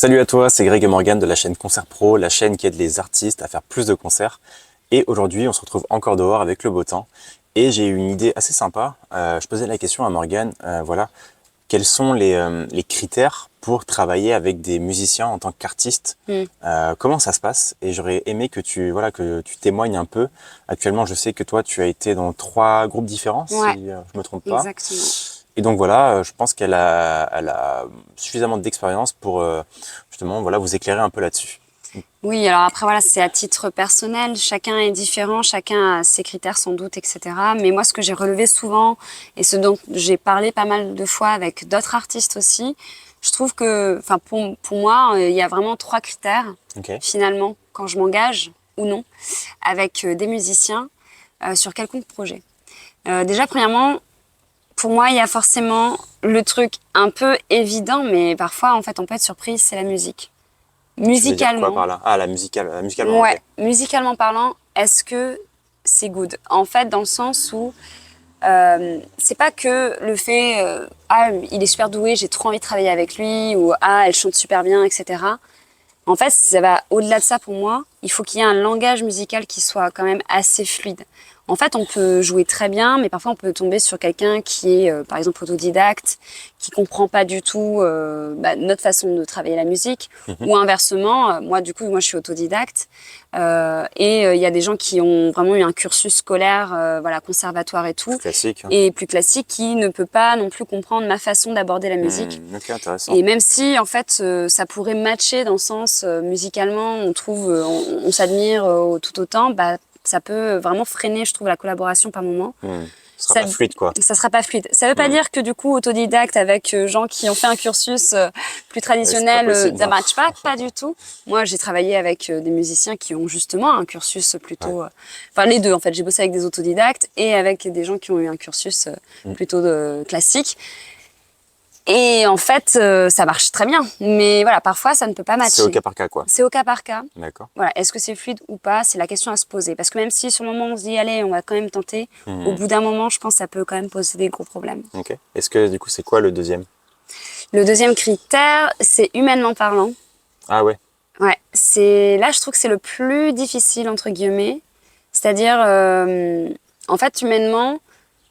Salut à toi, c'est Greg et Morgan de la chaîne Concert Pro, la chaîne qui aide les artistes à faire plus de concerts. Et aujourd'hui, on se retrouve encore dehors avec le beau temps. Et j'ai eu une idée assez sympa. Je posais la question à Morgan, voilà, quels sont les critères pour travailler avec des musiciens en tant qu'artiste? Comment ça se passe? Et j'aurais aimé que que tu témoignes un peu. Actuellement, je sais que toi, tu as été dans 3 groupes différents, Ouais, si je me trompe pas. exactement. Et donc voilà, je pense qu'elle a suffisamment d'expérience pour justement voilà, vous éclairer un peu là-dessus. Oui, alors après, voilà, c'est à titre personnel. Chacun est différent, chacun a ses critères sans doute, etc. Mais moi, ce que j'ai relevé souvent, et ce dont j'ai parlé pas mal de fois avec d'autres artistes aussi, je trouve que, enfin, pour moi, il y a vraiment 3 critères, Ok. finalement, quand je m'engage ou non, avec des musiciens sur quelconque projet. Déjà, premièrement, pour moi, il y a forcément le truc un peu évident, mais parfois, en fait, on peut être surprise, c'est la musique. Tu veux dire quoi Musicalement, par là? Ah, musicalement, ok. ouais, musicalement parlant, est-ce que c'est good? En fait, dans le sens où c'est pas que le fait ah, il est super doué, j'ai trop envie de travailler avec lui, ou ah, elle chante super bien, etc. En fait, ça va au-delà de ça pour moi. Il faut qu'il y ait un langage musical qui soit quand même assez fluide. En fait, on peut jouer très bien, mais parfois on peut tomber sur quelqu'un qui est, par exemple, autodidacte, qui comprend pas du tout notre façon de travailler la musique, Mhm. ou inversement. Moi, du coup, moi, je suis autodidacte, il y a des gens qui ont vraiment eu un cursus scolaire, voilà, conservatoire et tout, Classique. et plus classique, qui ne peut pas non plus comprendre ma façon d'aborder la musique. Ok, intéressant. Et même si, en fait, ça pourrait matcher dans le sens musicalement, on trouve, on s'admire tout autant, bah, ça peut vraiment freiner, je trouve, la collaboration par moment. Ce sera Ça, pas fluide, quoi. ça sera pas fluide. Ça veut pas Hmm. dire que du coup, autodidacte avec gens qui ont fait un cursus plus Ouais, c'est pas traditionnel, possible, ça non. matche pas, pas du tout. Moi, j'ai travaillé avec des musiciens qui ont justement un cursus Ouais. plutôt, enfin les deux en fait. J'ai bossé avec des autodidactes et avec des gens qui ont eu un cursus Hmm. plutôt classique. Et en fait, ça marche très bien. Mais voilà, parfois, ça ne peut pas C'est au matcher. cas par cas, quoi. C'est au cas par cas. D'accord. Voilà, est-ce que c'est fluide ou pas? C'est la question à se poser. Parce que même si sur le moment, on se dit, allez, on va quand même tenter, au Hmm. bout d'un moment, je pense que ça peut quand même poser des gros problèmes. Ok. Est-ce que du coup, c'est quoi le deuxième? Le deuxième critère, c'est humainement parlant. Ah ouais. Ouais, là, je trouve que c'est le plus difficile, entre guillemets. C'est-à-dire, en fait, humainement,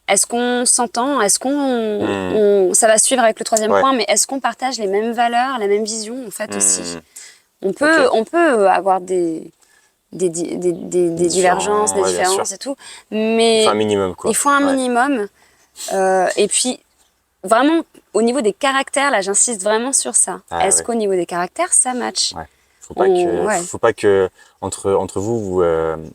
est-ce qu'on s'entend? Est-ce Hmm. ça va suivre avec le troisième Ouais. point, mais est-ce qu'on partage les mêmes valeurs, la même vision, en fait, aussi? Hmm. Ok. On peut avoir des divergences, Différent, des ouais, bien sûr. différences et tout, Il faut un mais minimum, il quoi. faut un Ouais. minimum. Et puis, vraiment, au niveau des caractères, là, j'insiste vraiment sur ça. Ah Est-ce ouais. qu'au niveau des caractères, ça match? Ouais. Ouais. Faut pas que entre vous,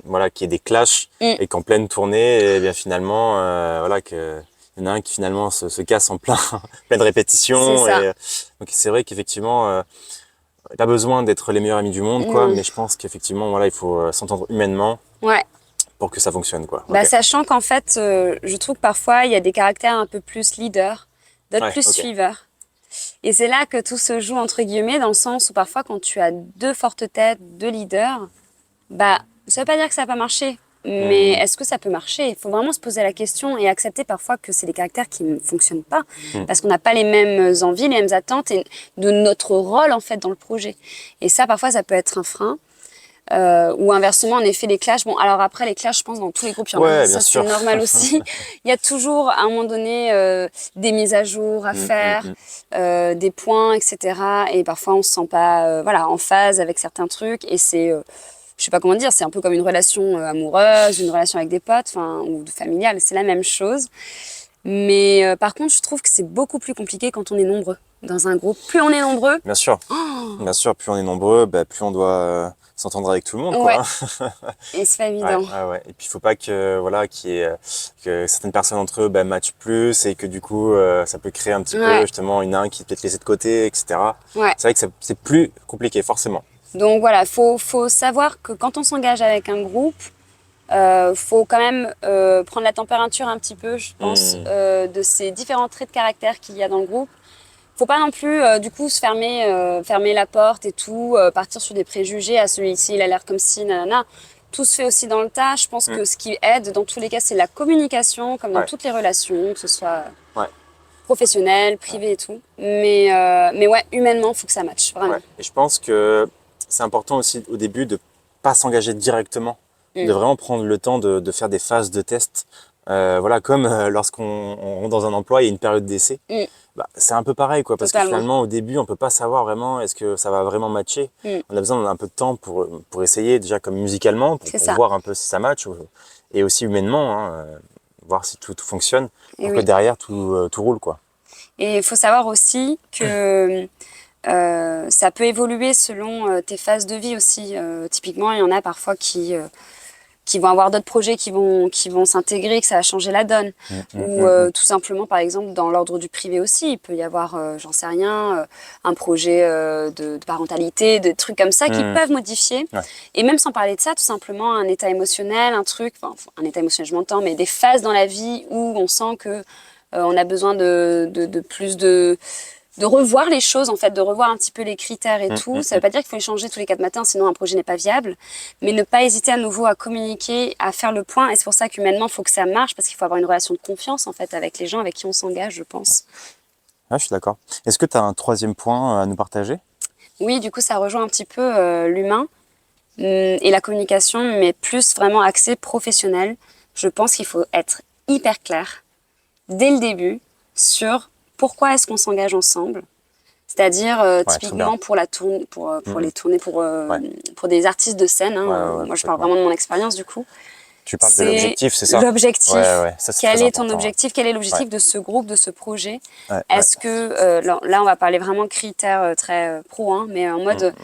voilà, qu'il y ait des clashs Mm, et qu'en pleine tournée, eh bien finalement, voilà, que il y en a un qui finalement se casse en pleine c'est répétition. ça. Et donc c'est vrai qu'effectivement, pas besoin d'être les meilleurs amis du monde, quoi. Non. Mais je pense qu'effectivement, voilà, il faut s'entendre humainement Ouais. pour que ça fonctionne, quoi. Bah, Ok. sachant qu'en fait, je trouve que parfois, il y a des caractères un peu plus leaders, d'autres Ouais. plus Ok. suiveurs. Et c'est là que tout se joue, entre guillemets, dans le sens où parfois, quand tu as 2 fortes têtes, 2 leaders, bah, ça veut pas dire que ça va pas marcher. Mais Hmm. est-ce que ça peut marcher? Il faut vraiment se poser la question et accepter parfois que c'est des caractères qui ne fonctionnent pas. Hmm. Parce qu'on n'a pas les mêmes envies, les mêmes attentes et de notre rôle, en fait, dans le projet. Et ça, parfois, ça peut être un frein. Ou inversement, en effet, les clashs. Bon, alors après, les clashs, je pense, dans tous les groupes, il y en a. Ouais, bien Ça, c'est sûr. normal aussi. Il y a toujours, à un moment donné, des mises à jour à Hmm, hmm, faire, hmm. des points, etc. Et parfois, on se sent pas, voilà, en phase avec certains trucs. Et c'est, je sais pas comment dire, c'est un peu comme une relation amoureuse, une relation avec des potes, enfin, ou familiale. C'est la même chose. Mais par contre, je trouve que c'est beaucoup plus compliqué quand on est nombreux dans un groupe. Plus on est nombreux, Bien sûr. Bien sûr, plus on est nombreux, bah, plus on doit s'entendre avec tout le monde, ouais, quoi. et c'est pas Ouais, évident. ouais, ouais. Et puis il faut pas que voilà, que certaines personnes entre eux bah, matchent plus et que du coup ça peut créer un petit peu Ouais, justement une un qui est peut-être laissé de côté, etc. ouais. C'est vrai que c'est plus compliqué forcément. Donc voilà, faut savoir que quand on s'engage avec un groupe, faut quand même prendre la température un petit peu, je pense, Hmm. de ces différents traits de caractère qu'il y a dans le groupe. Faut pas non plus, du coup, fermer la porte et tout, partir sur des préjugés. À celui-ci, il a l'air comme si, nanana. Tout se fait aussi dans le tas. Je pense Hmm. que ce qui aide, dans tous les cas, c'est la communication, comme dans Ouais, toutes les relations, que ce soit ouais. professionnel, privé et tout. Mais ouais, humainement, il faut que ça matche, vraiment. Ouais. Et je pense que c'est important aussi au début de pas s'engager directement, de vraiment prendre le temps de faire des phases de test. Voilà, comme lorsqu'on rentre dans un emploi, il y a une période d'essai. Bah, c'est un peu pareil, quoi, parce que Totalement. finalement, au début, on peut pas savoir vraiment est-ce que ça va vraiment matcher. On a besoin d'un peu de temps pour essayer, déjà comme musicalement, pour ça. voir un peu si ça match, et aussi humainement, hein, voir si tout fonctionne, Et pour que oui. derrière, tout roule, quoi. Et il faut savoir aussi que ça peut évoluer selon tes phases de vie aussi. Typiquement, il y en a parfois qui vont avoir d'autres projets qui vont s'intégrer, que ça va changer la donne. Ou tout simplement, par exemple, dans l'ordre du privé aussi, il peut y avoir, j'en sais rien, un projet de parentalité, de trucs comme ça qui peuvent modifier. Ouais. Et même sans parler de ça, tout simplement, un état émotionnel, un truc, enfin, un état émotionnel, je m'entends, mais des phases dans la vie où on sent que on a besoin de plus de revoir les choses, en fait, de revoir un petit peu les critères et tout. Ça ne veut pas dire qu'il faut les changer tous les 4 matins, sinon un projet n'est pas viable. Mais ne pas hésiter à nouveau à communiquer, à faire le point. Et c'est pour ça qu'humainement, il faut que ça marche, parce qu'il faut avoir une relation de confiance, en fait, avec les gens avec qui on s'engage, je pense. Ouais, je suis d'accord. Est-ce que tu as un troisième point à nous partager? Oui, du coup, ça rejoint un petit peu l'humain et la communication, mais plus vraiment axé professionnel. Je pense qu'il faut être hyper clair dès le début sur pourquoi est-ce qu'on s'engage ensemble. C'est-à-dire, typiquement pour la tourne, pour les tournées, pour des artistes de scène. Hein, moi, je parle vraiment de mon expérience du coup. Tu parles de l'objectif, c'est ça? L'objectif. Ouais, ça, Quel très est ton important, objectif? Quel est l'objectif de ce groupe, de ce projet? Ouais, Est-ce que, là, on va parler vraiment critères très pro, hein, mais en mode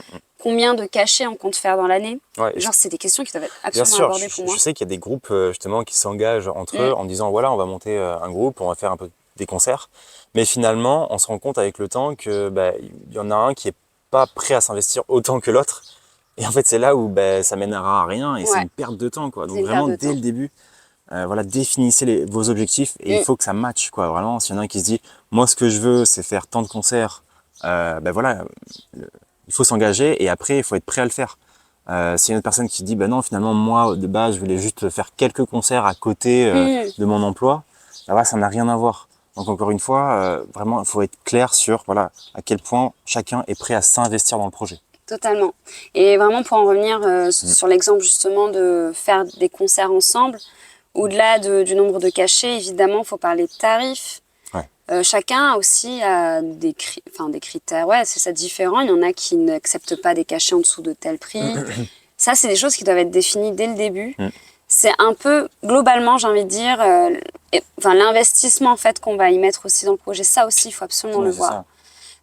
combien de cachets on compte faire dans l'année? Ouais, Genre, c'est des questions qui doivent être bien absolument sûr, abordées pour moi. je sais qu'il y a des groupes justement qui s'engagent entre eux en disant voilà, on va monter un groupe, on va faire un peu des concerts. Mais finalement, on se rend compte avec le temps que il y en a un qui est pas prêt à s'investir autant que l'autre. Et en fait, c'est là où ça mènera à rien et c'est une perte de temps, quoi. Donc vraiment, dès le début, voilà, définissez vos objectifs et il faut que ça matche, quoi. Vraiment, s'il y en a un qui se dit, moi, ce que je veux, c'est faire tant de concerts, voilà, il faut s'engager et après, il faut être prêt à le faire. S'il y a une autre personne qui dit, non, finalement, moi, de base, je voulais juste faire quelques concerts à côté de mon emploi, voilà, ça n'a rien à voir. Donc, encore une fois, vraiment, il faut être clair sur, voilà, à quel point chacun est prêt à s'investir dans le projet. Totalement. Et vraiment pour en revenir sur l'exemple justement de faire des concerts ensemble, au-delà du nombre de cachets, évidemment, il faut parler de tarifs. Ouais. Chacun aussi a des critères, ouais, c'est ça différent. Il y en a qui n'acceptent pas des cachets en dessous de tel prix. Ça, c'est des choses qui doivent être définies dès le début. C'est un peu, globalement, j'ai envie de dire, l'investissement en fait, qu'on va y mettre aussi dans le projet. Ça aussi, il faut absolument le voir. Ça.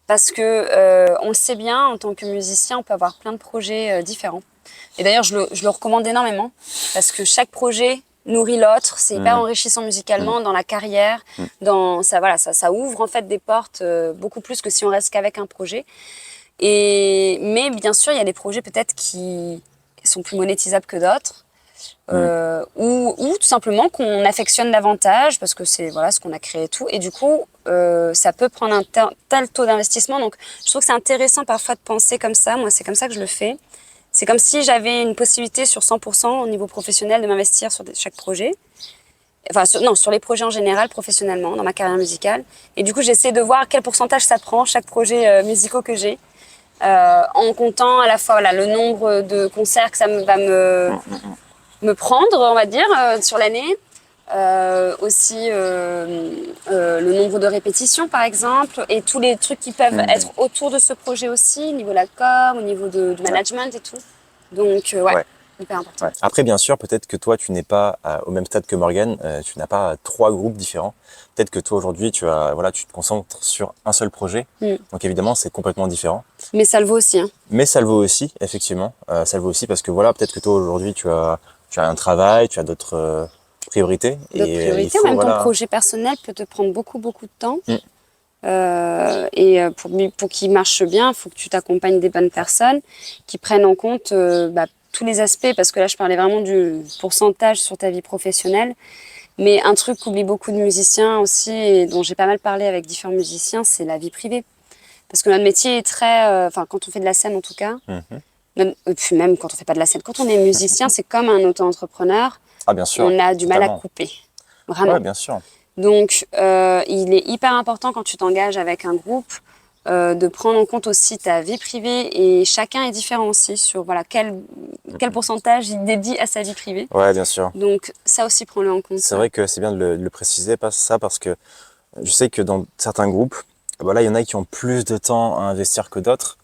Parce que on le sait bien, en tant que musicien, on peut avoir plein de projets différents. Et d'ailleurs, je le recommande énormément parce que chaque projet nourrit l'autre. C'est hyper enrichissant musicalement dans la carrière. Ça ouvre en fait des portes beaucoup plus que si on reste qu'avec un projet. Mais bien sûr, il y a des projets peut-être qui sont plus monétisables que d'autres. Ou tout simplement qu'on affectionne davantage parce que c'est ce qu'on a créé et tout, et du coup ça peut prendre un tel taux d'investissement. Donc je trouve que c'est intéressant parfois de penser comme ça. Moi, c'est comme ça que je le fais. C'est comme si j'avais une possibilité sur 100% au niveau professionnel de m'investir sur chaque projet, sur les projets en général professionnellement dans ma carrière musicale, et du coup j'essaie de voir quel pourcentage ça prend chaque projet musical que j'ai, en comptant à la fois le nombre de concerts que ça va me prendre, on va dire, sur l'année. Aussi le nombre de répétitions, par exemple, et tous les trucs qui peuvent être autour de ce projet aussi, au niveau de la com, au niveau du management et tout. Donc, hyper important. Ouais. Après, bien sûr, peut-être que toi, tu n'es pas au même stade que Morgane, tu n'as pas 3 groupes différents. Peut-être que toi, aujourd'hui, tu te concentres sur un seul projet. Donc, évidemment, c'est complètement différent. Mais ça le vaut aussi. Hein. Mais ça le vaut aussi, effectivement. Ça le vaut aussi parce que peut-être que toi, aujourd'hui, tu as un travail, tu as d'autres priorités. D'autres priorités. Même ton projet personnel peut te prendre beaucoup, beaucoup de temps. Pour qu'il marche bien, il faut que tu t'accompagnes des bonnes personnes qui prennent en compte tous les aspects, parce que là, je parlais vraiment du pourcentage sur ta vie professionnelle. Mais un truc qu'oublient beaucoup de musiciens aussi, et dont j'ai pas mal parlé avec différents musiciens, c'est la vie privée. Parce que notre métier est très... quand on fait de la scène, en tout cas, puis même quand on fait pas de la scène, quand on est musicien, c'est comme un auto-entrepreneur. Ah, bien sûr. On a du mal à couper. Vraiment. Ouais, bien sûr. Donc, il est hyper important quand tu t'engages avec un groupe de prendre en compte aussi ta vie privée et chacun est différent aussi sur voilà, quel pourcentage il dédie à sa vie privée. Ouais, bien sûr. Donc, ça aussi, prends-le en compte. C'est vrai que c'est bien de le préciser, ça, parce que je sais que dans certains groupes, voilà, il y en a qui ont plus de temps à investir que d'autres.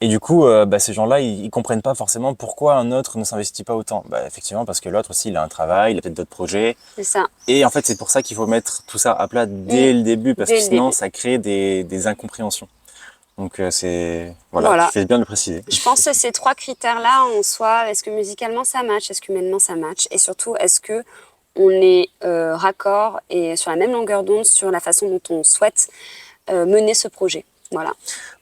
Et du coup, ces gens-là, ils comprennent pas forcément pourquoi un autre ne s'investit pas autant. Effectivement, parce que l'autre aussi, il a un travail, il a peut-être d'autres projets. C'est ça. Et en fait, c'est pour ça qu'il faut mettre tout ça à plat dès le début, parce Dès que le sinon, début. ça crée des incompréhensions. Donc, voilà, tu Voilà. fais bien de le préciser. Je pense que ces 3 critères-là en soi, est-ce que musicalement ça match, est-ce que humainement ça match, et surtout est-ce que on est raccord et sur la même longueur d'onde sur la façon dont on souhaite mener ce projet. Voilà.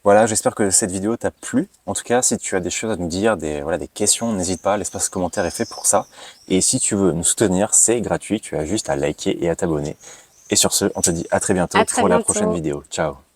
Voilà, j'espère que cette vidéo t'a plu. En tout cas, si tu as des choses à nous dire, des questions, n'hésite pas, l'espace commentaire est fait pour ça. Et si tu veux nous soutenir, c'est gratuit, tu as juste à liker et à t'abonner. Et sur ce, on te dit à très bientôt À très pour la prochaine bientôt. vidéo. Ciao!